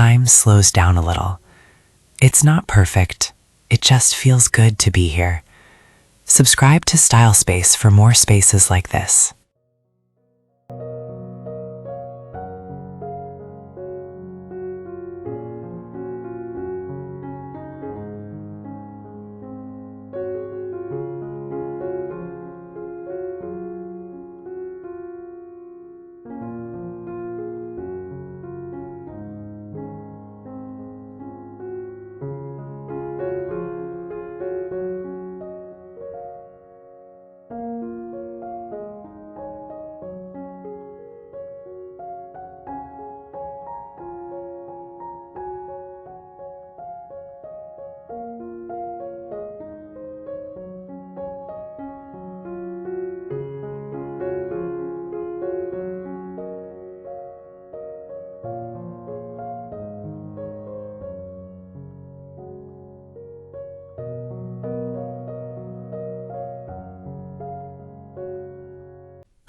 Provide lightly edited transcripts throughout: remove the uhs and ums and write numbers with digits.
time slows down a little. It's not perfect. It just feels good to be here. Subscribe to Style Space for more spaces like this.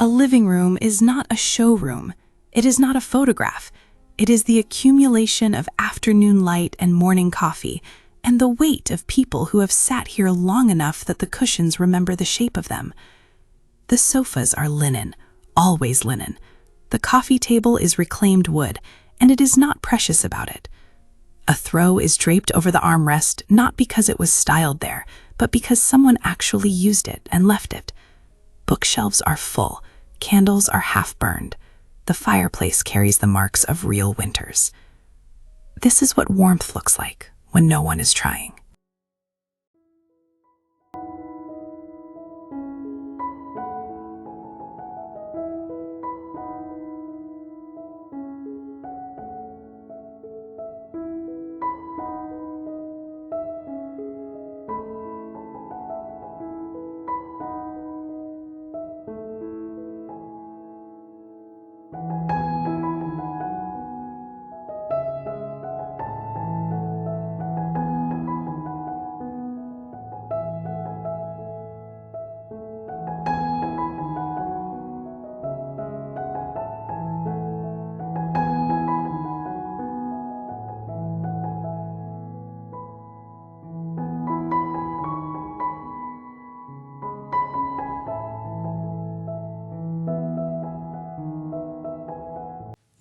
A living room is not a showroom. It is not a photograph. It is the accumulation of afternoon light and morning coffee, and the weight of people who have sat here long enough that the cushions remember the shape of them. The sofas are linen, always linen. The coffee table is reclaimed wood, and it is not precious about it. A throw is draped over the armrest not because it was styled there, but because someone actually used it and left it. Bookshelves are full. Candles are half burned. The fireplace carries the marks of real winters. This is what warmth looks like when no one is trying.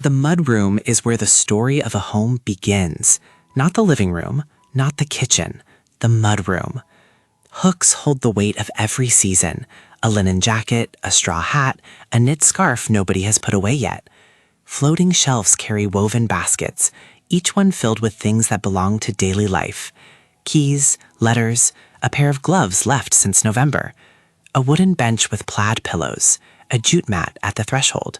The mudroom is where the story of a home begins. Not the living room, not the kitchen, the mudroom. Hooks hold the weight of every season. A linen jacket, a straw hat, a knit scarf nobody has put away yet. Floating shelves carry woven baskets, each one filled with things that belong to daily life. Keys, letters, a pair of gloves left since November. A wooden bench with plaid pillows, a jute mat at the threshold.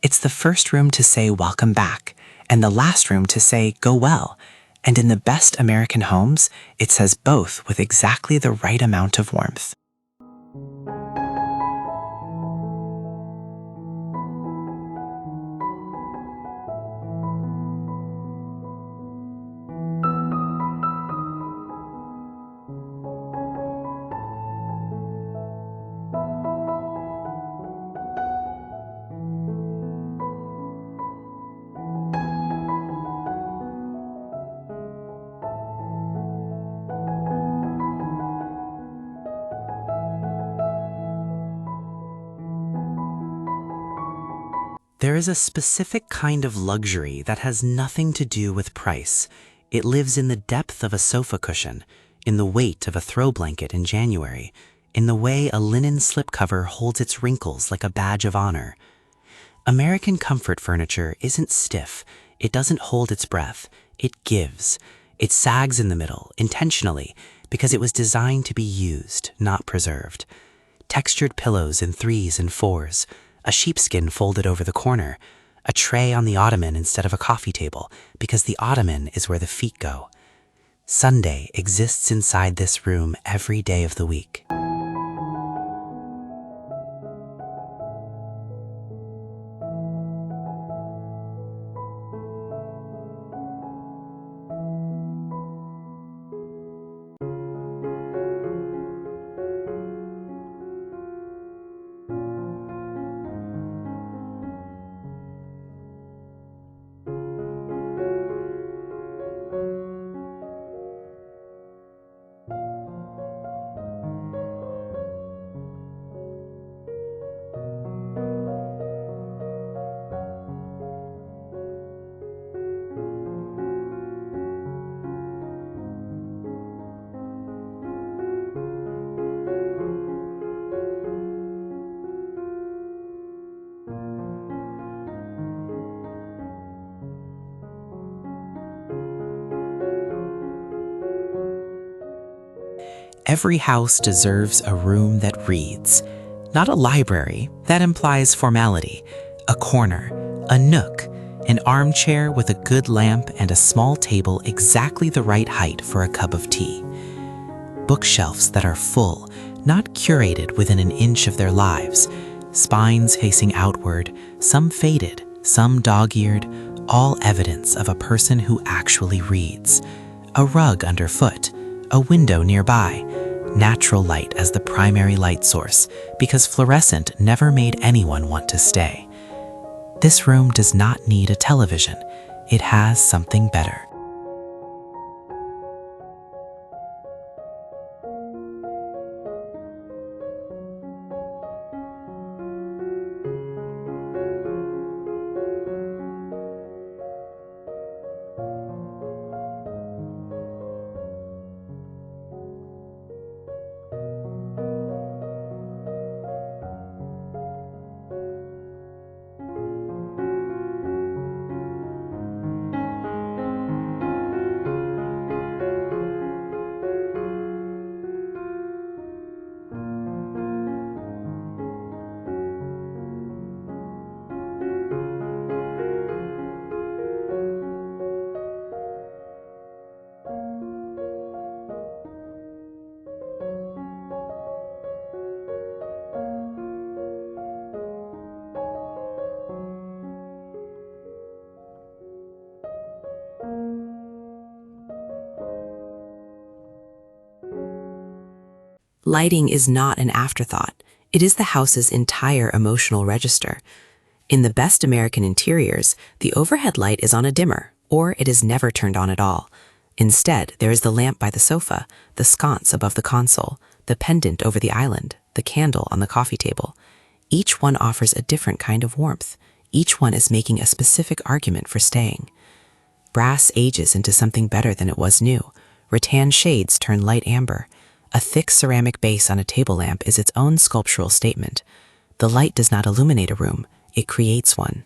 It's the first room to say welcome back, and the last room to say go well. And in the best American homes, it says both with exactly the right amount of warmth. There is a specific kind of luxury that has nothing to do with price. It lives in the depth of a sofa cushion, in the weight of a throw blanket in January, in the way a linen slipcover holds its wrinkles like a badge of honor. American comfort furniture isn't stiff. It doesn't hold its breath. It gives. It sags in the middle, intentionally, because it was designed to be used, not preserved. Textured pillows in 3s and 4s, a sheepskin folded over the corner, a tray on the ottoman instead of a coffee table, because the ottoman is where the feet go. Sunday exists inside this room every day of the week. Every house deserves a room that reads. Not a library, that implies formality. A corner, a nook, an armchair with a good lamp and a small table exactly the right height for a cup of tea. Bookshelves that are full, not curated within an inch of their lives. Spines facing outward, some faded, some dog-eared, all evidence of a person who actually reads. A rug underfoot, a window nearby, natural light as the primary light source, because fluorescent never made anyone want to stay. This room does not need a television. It has something better. Lighting is not an afterthought. It is the house's entire emotional register. In the best American interiors, the overhead light is on a dimmer, or it is never turned on at all. Instead, there is the lamp by the sofa, the sconce above the console, the pendant over the island, the candle on the coffee table. Each one offers a different kind of warmth. Each one is making a specific argument for staying. Brass ages into something better than it was new. Rattan shades turn light amber. A thick ceramic base on a table lamp is its own sculptural statement. The light does not illuminate a room, it creates one.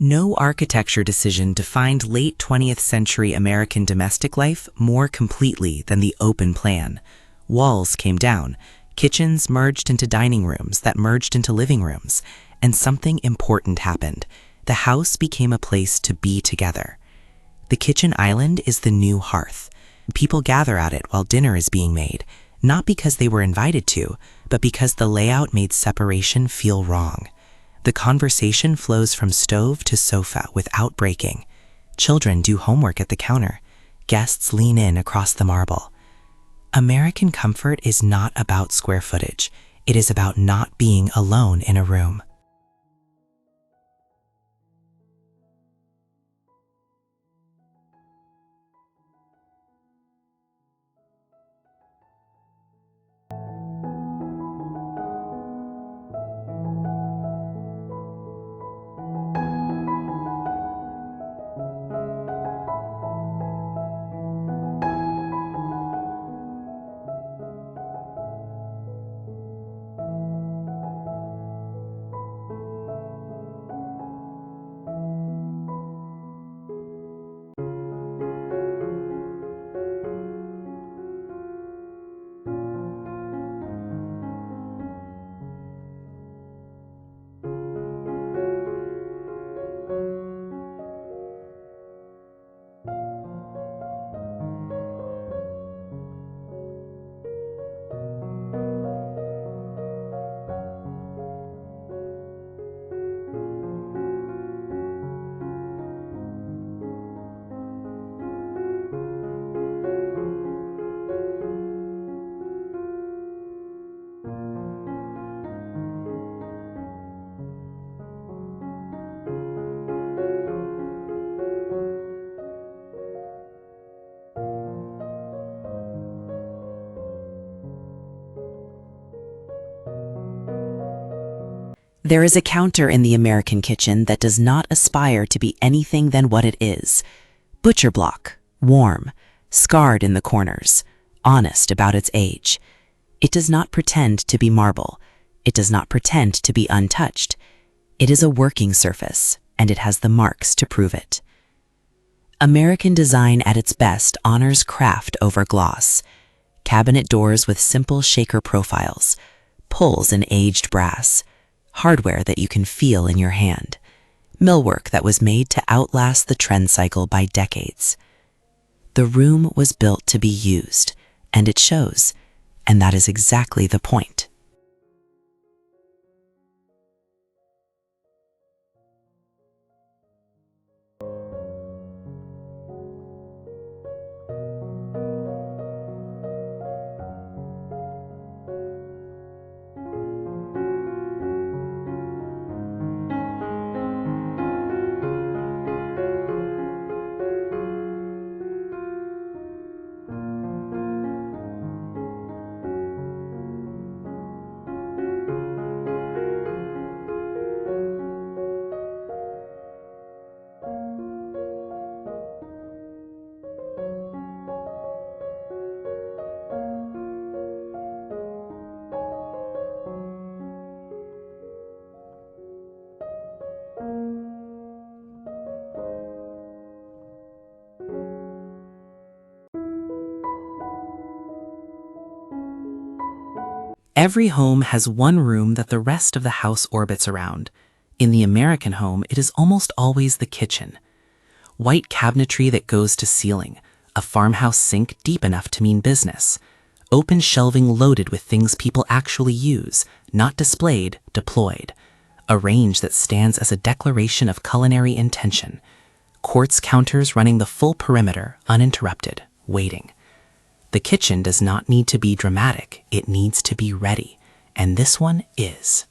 No architecture decision defined late 20th century American domestic life more completely than the open plan. Walls came down, kitchens merged into dining rooms that merged into living rooms, and something important happened. The house became a place to be together. The kitchen island is the new hearth. People gather at it while dinner is being made, not because they were invited to, but because the layout made separation feel wrong. The conversation flows from stove to sofa without breaking. Children do homework at the counter. Guests lean in across the marble. American comfort is not about square footage. It is about not being alone in a room. There is a counter in the American kitchen that does not aspire to be anything than what it is. Butcher block, warm, scarred in the corners, honest about its age. It does not pretend to be marble. It does not pretend to be untouched. It is a working surface, and it has the marks to prove it. American design at its best honors craft over gloss. Cabinet doors with simple shaker profiles, pulls in aged brass, hardware that you can feel in your hand, millwork that was made to outlast the trend cycle by decades. The room was built to be used, and it shows, and that is exactly the point. Every home has one room that the rest of the house orbits around. In the American home, it is almost always the kitchen. White cabinetry that goes to ceiling, a farmhouse sink deep enough to mean business, open shelving loaded with things people actually use, not displayed, deployed, a range that stands as a declaration of culinary intention, quartz counters running the full perimeter, uninterrupted, waiting. The kitchen does not need to be dramatic, it needs to be ready, and this one is.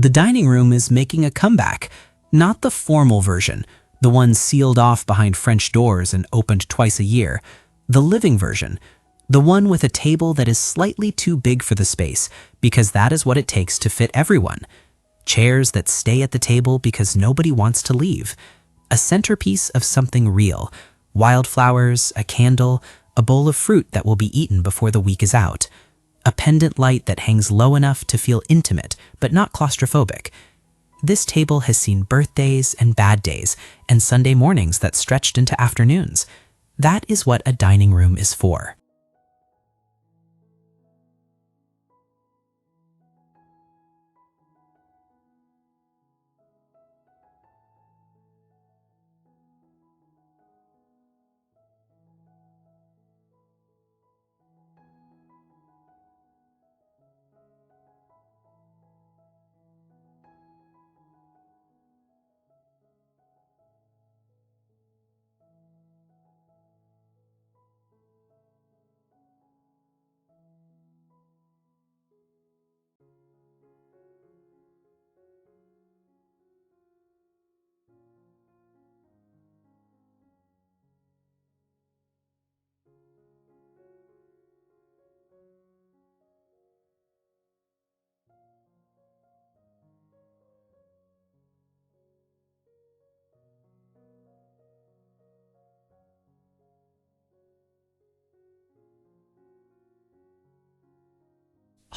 The dining room is making a comeback, not the formal version, the one sealed off behind French doors and opened twice a year, the living version, the one with a table that is slightly too big for the space because that is what it takes to fit everyone, chairs that stay at the table because nobody wants to leave, a centerpiece of something real, wildflowers, a candle, a bowl of fruit that will be eaten before the week is out, a pendant light that hangs low enough to feel intimate but not claustrophobic. This table has seen birthdays and bad days and Sunday mornings that stretched into afternoons. That is what a dining room is for.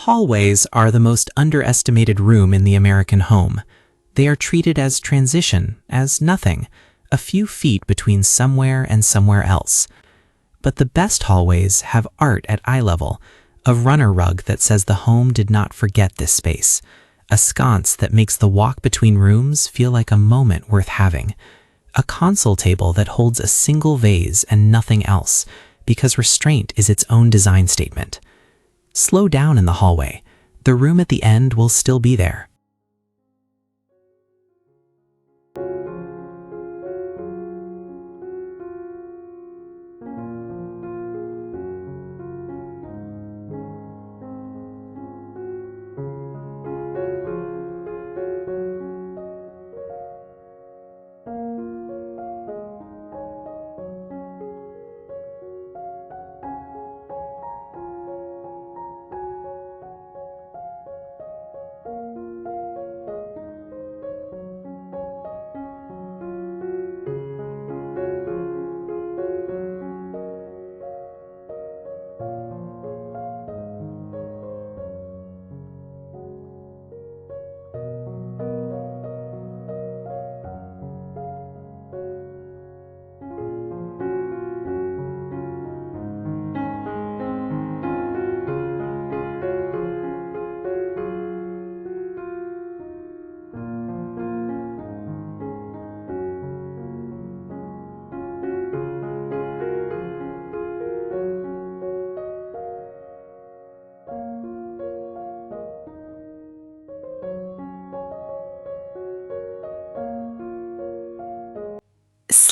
Hallways are the most underestimated room in the American home. They are treated as transition, as nothing, a few feet between somewhere and somewhere else. But the best hallways have art at eye level, a runner rug that says the home did not forget this space, a sconce that makes the walk between rooms feel like a moment worth having, a console table that holds a single vase and nothing else, because restraint is its own design statement. Slow down in the hallway. The room at the end will still be there.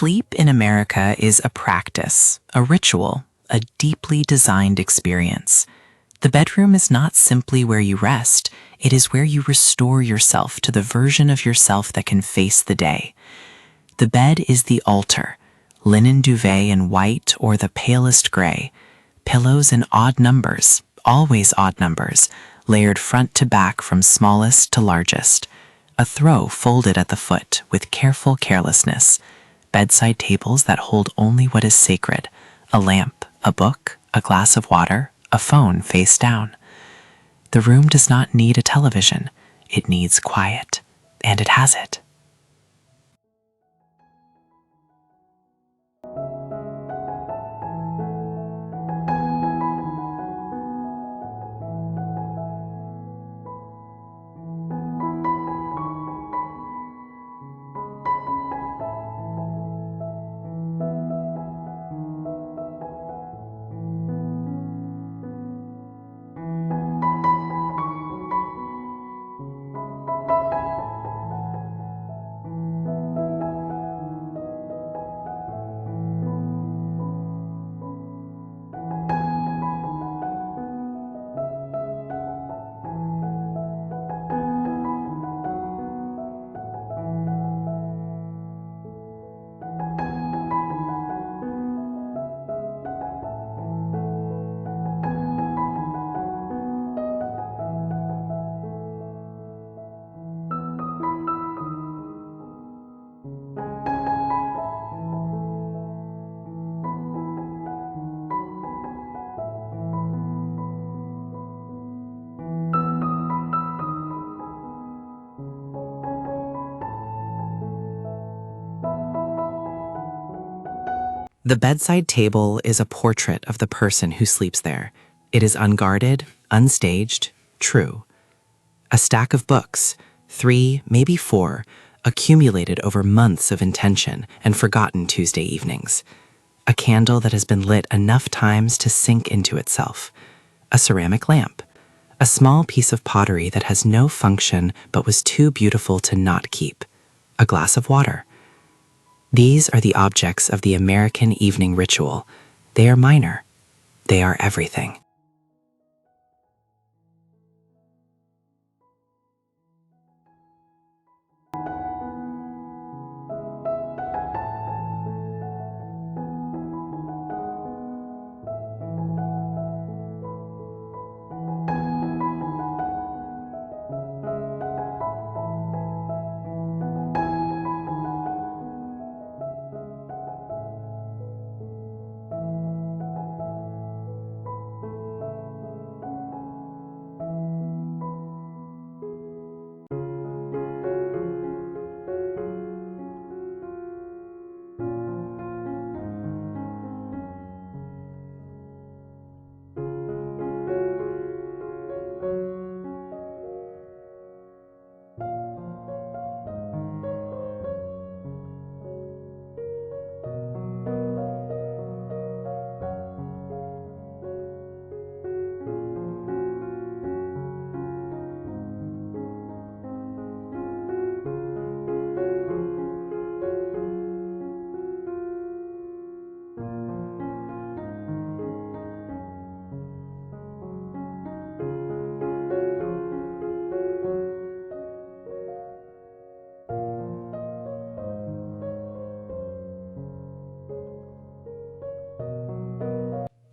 Sleep in America is a practice, a ritual, a deeply designed experience. The bedroom is not simply where you rest, it is where you restore yourself to the version of yourself that can face the day. The bed is the altar, linen duvet in white or the palest gray, pillows in odd numbers, always odd numbers, layered front to back from smallest to largest, a throw folded at the foot with careful carelessness, bedside tables that hold only what is sacred, a lamp, a book, a glass of water, a phone face down. The room does not need a television. It needs quiet, and it has it. The bedside table is a portrait of the person who sleeps there. It is unguarded, unstaged, true. A stack of books, 3, maybe 4, accumulated over months of intention and forgotten Tuesday evenings. A candle that has been lit enough times to sink into itself. A ceramic lamp. A small piece of pottery that has no function but was too beautiful to not keep. A glass of water. These are the objects of the American evening ritual. They are minor. They are everything.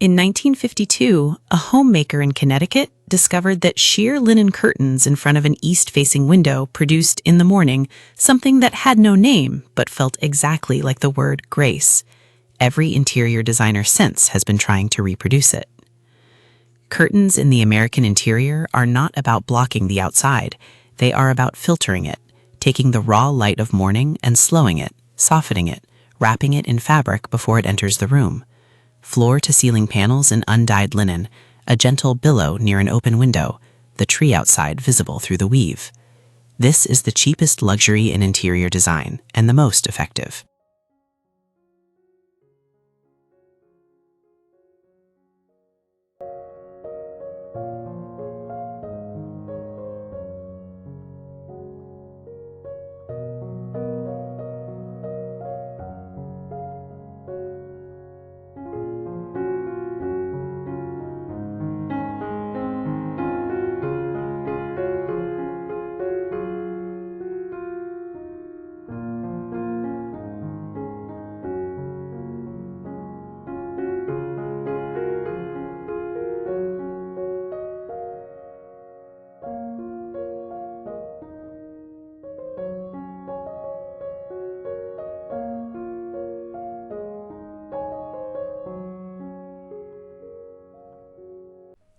In 1952, a homemaker in Connecticut discovered that sheer linen curtains in front of an east-facing window produced, in the morning, something that had no name but felt exactly like the word grace. Every interior designer since has been trying to reproduce it. Curtains in the American interior are not about blocking the outside. They are about filtering it, taking the raw light of morning and slowing it, softening it, wrapping it in fabric before it enters the room. Floor-to-ceiling panels in undyed linen, a gentle billow near an open window, the tree outside visible through the weave. This is the cheapest luxury in interior design and the most effective.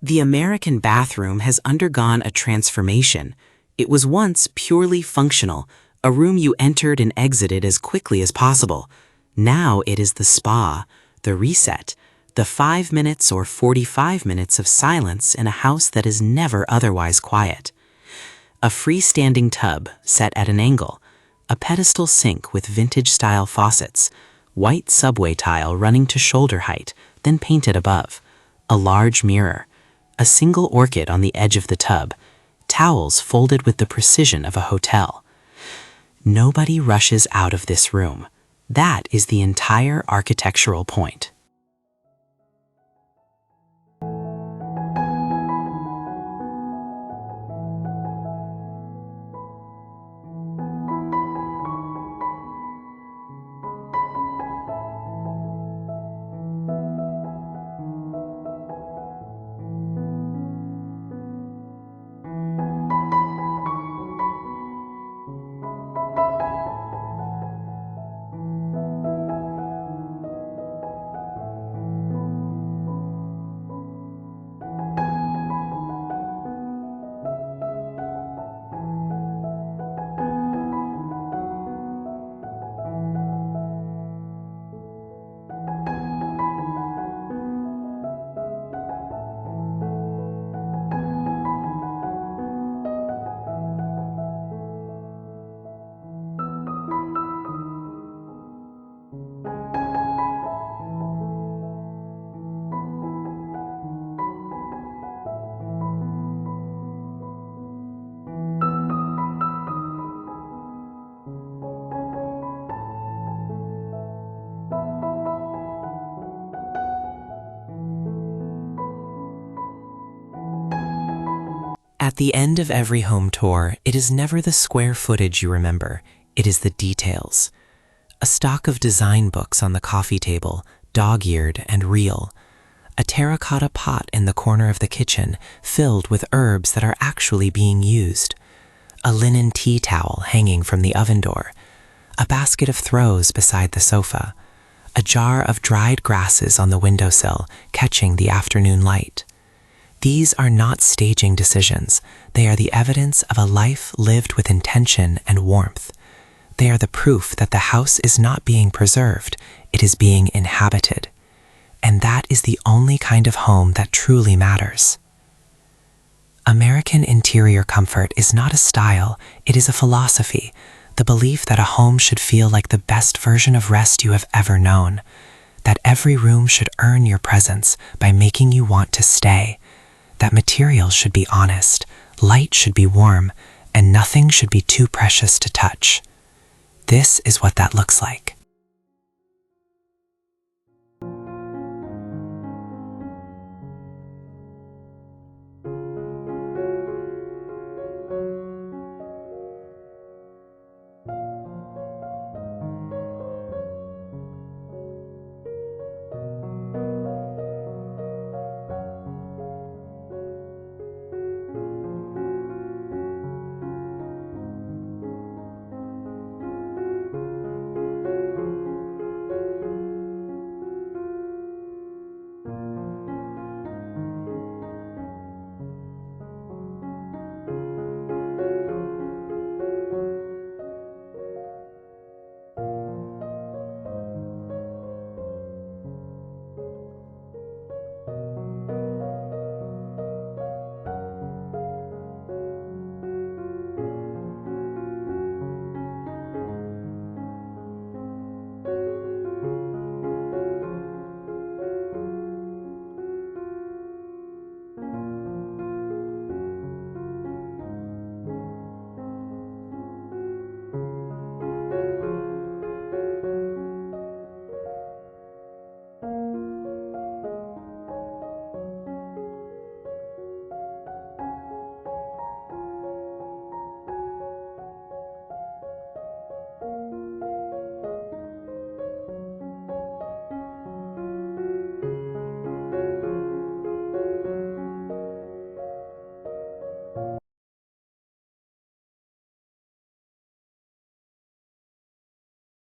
The American bathroom has undergone a transformation. It was once purely functional, a room you entered and exited as quickly as possible. Now it is the spa, the reset, the 5 minutes or 45 minutes of silence in a house that is never otherwise quiet. A freestanding tub set at an angle, a pedestal sink with vintage-style faucets, white subway tile running to shoulder height, then painted above, a large mirror, a single orchid on the edge of the tub, towels folded with the precision of a hotel. Nobody rushes out of this room. That is the entire architectural point. At the end of every home tour, it is never the square footage you remember, it is the details. A stock of design books on the coffee table, dog-eared and real. A terracotta pot in the corner of the kitchen, filled with herbs that are actually being used. A linen tea towel hanging from the oven door. A basket of throws beside the sofa. A jar of dried grasses on the windowsill, catching the afternoon light. These are not staging decisions. They are the evidence of a life lived with intention and warmth. They are the proof that the house is not being preserved, it is being inhabited. And that is the only kind of home that truly matters. American interior comfort is not a style, it is a philosophy, the belief that a home should feel like the best version of rest you have ever known, that every room should earn your presence by making you want to stay, that materials should be honest, light should be warm, and nothing should be too precious to touch. This is what that looks like.